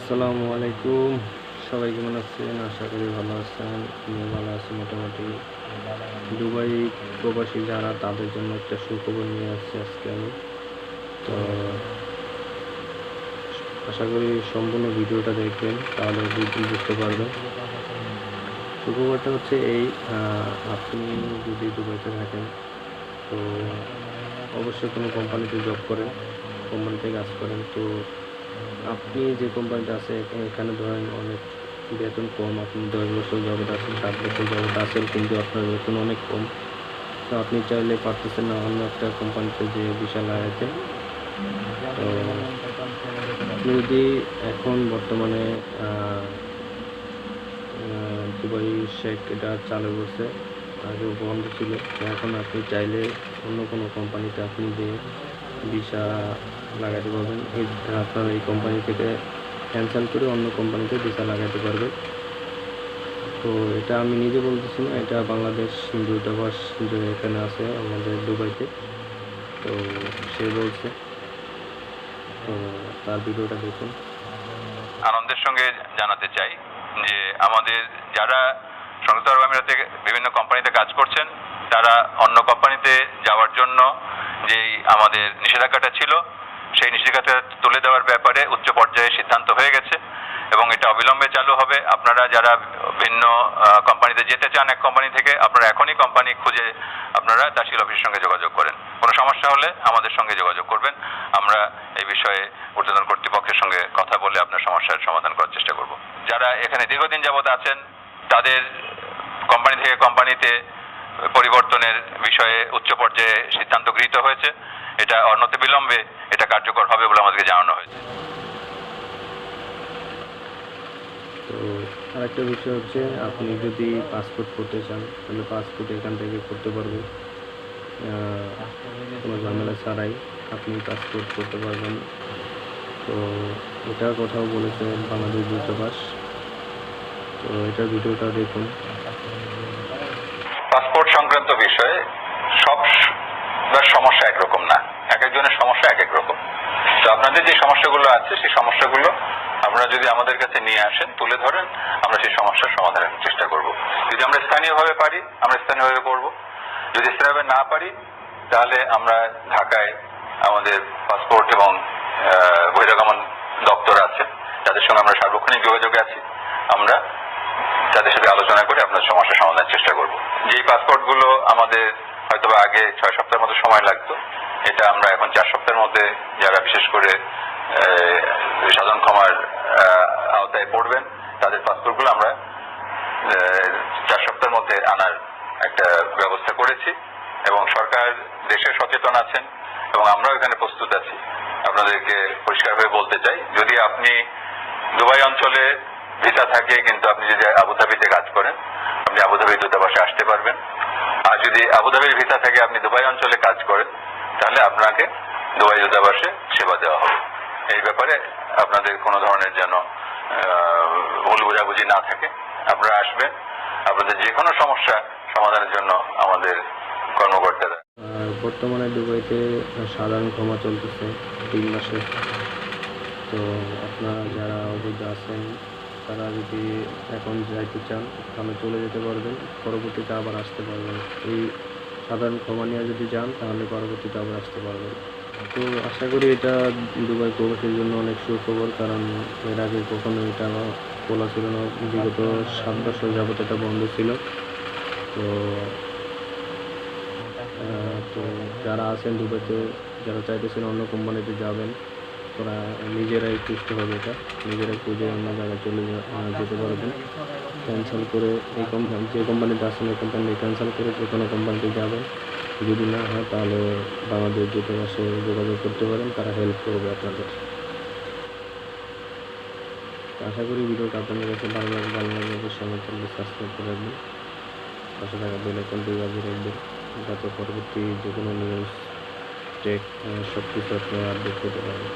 আসসালামু আলাইকুম। সবাই কেমন আছেন? আশা করি ভালো আছেন। আমিও ভালো আছি মোটামুটি। দুবাই প্রবাসী যারা, তাদের জন্য একটা সুখবর নিয়ে আসছি আজকে আমি। তো আশা করি সম্পূর্ণ ভিডিওটা দেখবেন, তাহলে বুঝতে পারবেন। সুখবরটা হচ্ছে এই, আপনি যদি দুবাইতে থাকেন, তো অবশ্যই কোনো কোম্পানিতে জব করেন, কোম্পানিতে কাজ করেন, তো আপনি যে কোম্পানিতে আছে এখানে ধরেন অনেক বেতন কম, আপনি 10 বছর যাবত আছেন, 7 বছর যাবত আছেন, কিন্তু আপনার বেতন অনেক কম। তো আপনি চাইলে পারতেছেন না অন্য একটা কোম্পানিতে যে বিশাল লাগাইতে। তো আপনি যদি এখন বর্তমানে দুবাই শেখ এটা চালু করছে, আগেও বন্ধ ছিল, তো এখন আপনি চাইলে অন্য কোনো কোম্পানিতে আপনি যে ভিসা লাগাতে পারবেন। আপনার এই কোম্পানি থেকে ক্যান্সেল করে অন্য কোম্পানিতে ভিসা লাগাতে পারবে। তো এটা আমি নিজে বলতেছি না, এটা বাংলাদেশ দূতাবাস যে এখানে আছে আমাদের দুবাইতে, তো সে বলছে। তো তার ভিডিওটা দেখুন। আনন্দের সঙ্গে জানাতে চাই যে আমাদের যারা সংযুক্ত আরব আমিরাতে বিভিন্ন কোম্পানিতে কাজ করছেন, তারা অন্য কোম্পানিতে যাওয়ার জন্য যেই আমাদের নিষেধাজ্ঞাটা ছিল, সেই নিষেধাজ্ঞাটা তুলে দেওয়ার ব্যাপারে উচ্চ পর্যায়ে সিদ্ধান্ত হয়ে গেছে এবং এটা অবিলম্বে চালু হবে। আপনারা যারা ভিন্ন কোম্পানিতে যেতে চান এক কোম্পানি থেকে, আপনারা এখনই কোম্পানি খুঁজে আপনারা তহসিল অফিসের সঙ্গে যোগাযোগ করেন। কোনো সমস্যা হলে আমাদের সঙ্গে যোগাযোগ করবেন। আমরা এই বিষয়ে ঊর্ধ্বতন কর্তৃপক্ষের সঙ্গে কথা বলে আপনার সমস্যার সমাধান করার চেষ্টা করব। যারা এখানে দীর্ঘদিন যাবত আছেন, তাদের কোম্পানি থেকে কোম্পানিতে পরিবর্তনের বিষয়ে উচ্চ পর্যায়ে সিদ্ধান্ত গৃহীত হয়েছে। এটা অনতিবিলম্বে এটা কার্যকর হবে বলে আমাদেরকে জানানো হয়েছে। তো আরেকটা বিষয় হচ্ছে, আপনি যদি পাসপোর্ট করতে চান, তাহলে পাসপোর্ট এখান থেকে করতে পারবেন, কোনো ঝামেলা ছাড়াই আপনি পাসপোর্ট করতে পারবেন। তো এটার কথাও বলেছে বাংলাদেশ দূতাবাস। তো এটার ভিডিওটা দেখুন। পাসপোর্ট সংক্রান্ত বিষয়ে সব সমস্যা একরকম না, এক একজনের সমস্যা এক এক রকম। তো আপনাদের যে সমস্যাগুলো আছে, সেই সমস্যাগুলো আপনারা যদি আমাদের কাছে নিয়ে আসেন, তুলে ধরেন, আমরা সেই সমস্যার সমাধানের চেষ্টা করব। যদি আমরা স্থানীয়ভাবে পারি, আমরা স্থানীয়ভাবে করব। যদি স্থানীয়ভাবে না পারি, তাহলে আমরা ঢাকায় আমাদের পাসপোর্ট এবং বহিরাগমন দপ্তর আছে, যাদের সঙ্গে আমরা সার্বক্ষণিক যোগাযোগে আছি। আমরা তাদের সাথে আলোচনা করে আপনার সমস্যার সমাধানের চেষ্টা করব। যেই পাসপোর্টগুলো আমাদের হয়তো আগে 6 সপ্তাহের মতো সময় লাগতো, এটা আমরা এখন 4 সপ্তাহের মধ্যে, যারা বিশেষ করে সাধারণ ক্ষমার আওতায় পড়বেন, তাদের পাসপোর্টগুলো আমরা 4 সপ্তাহের মধ্যে আনার একটা ব্যবস্থা করেছি। এবং সরকার দেশে সচেতন আছেন এবং আমরাও এখানে প্রস্তুত আছি। আপনাদেরকে পরিষ্কারভাবে বলতে চাই, যদি আপনি দুবাই অঞ্চলে ভিসা থাকে, কিন্তু আপনি যদি আবুধাবিতে কাজ করেন, আপনি আবুধাবি দূতাবাসে আসতে পারবেন। আর যদি আবুধাবির ভিসা থাকে, আপনি দুবাই অঞ্চলে কাজ করেন, তাহলে আপনাকে দুবাই দূতাবাসে সেবা দেওয়া হবে। এই ব্যাপারে আপনাদের কোনো ধরনের যেন ভুল বোঝাবুঝি না থাকে। আপনারা আসবেন, আপনাদের যে কোনো সমস্যা সমাধানের জন্য আমাদের কর্মকর্তারা। বর্তমানে দুবাইতে সাধারণ ক্ষমা চলতেছে 3 মাসে। তো আপনারা যারা অবৈধ আছেন, তারা যদি এখন যাইতে চান, তাহলে চলে যেতে পারবেন, পরবর্তীতে আবার আসতে পারবেন। এই সাধারণ ক্ষমা নিয়ে যদি যান, তাহলে পরবর্তীতে আবার আসতে পারবেন। তো আশা করি এটা দুবাই প্রবাসীর জন্য অনেক সুখবর, কারণ এর আগে কখনো এটা খোলা ছিল না, বিগত 7 বছর যাবত এটা বন্ধ ছিল। তো যারা আছেন দুবাইতে, যারা চাইতেছেন অন্য কোম্পানিতে যাবেন, তারা নিজেরাই খুঁজতে হবে, এটা নিজেরাই খুঁজে অন্য জায়গায় চলে যেতে পারবেন। ক্যান্সেল করে এই কোম্পানি, যে কোম্পানিতে আসেন এই কোম্পানি ক্যান্সেল করে যে কোনো কোম্পানিতে যাবেন। যদি না হয়, তাহলে বাংলাদেশ দূতাবাসে যোগাযোগ করতে পারেন, তারা হেল্প করবে আপনাদের। আশা করি ভিডিওটা আপনাদের কাছে ভালো লাগবে। অবশ্যই আমার চ্যানেলটি সাবস্ক্রাইব করে রাখবেন, পাশে থাকা বেল আইকনটি বাজিয়ে রাখবেন, যাতে পরবর্তী যে কোনো নিউজ টেক সব কিছু আপনি আপডেট পেতে পারেন।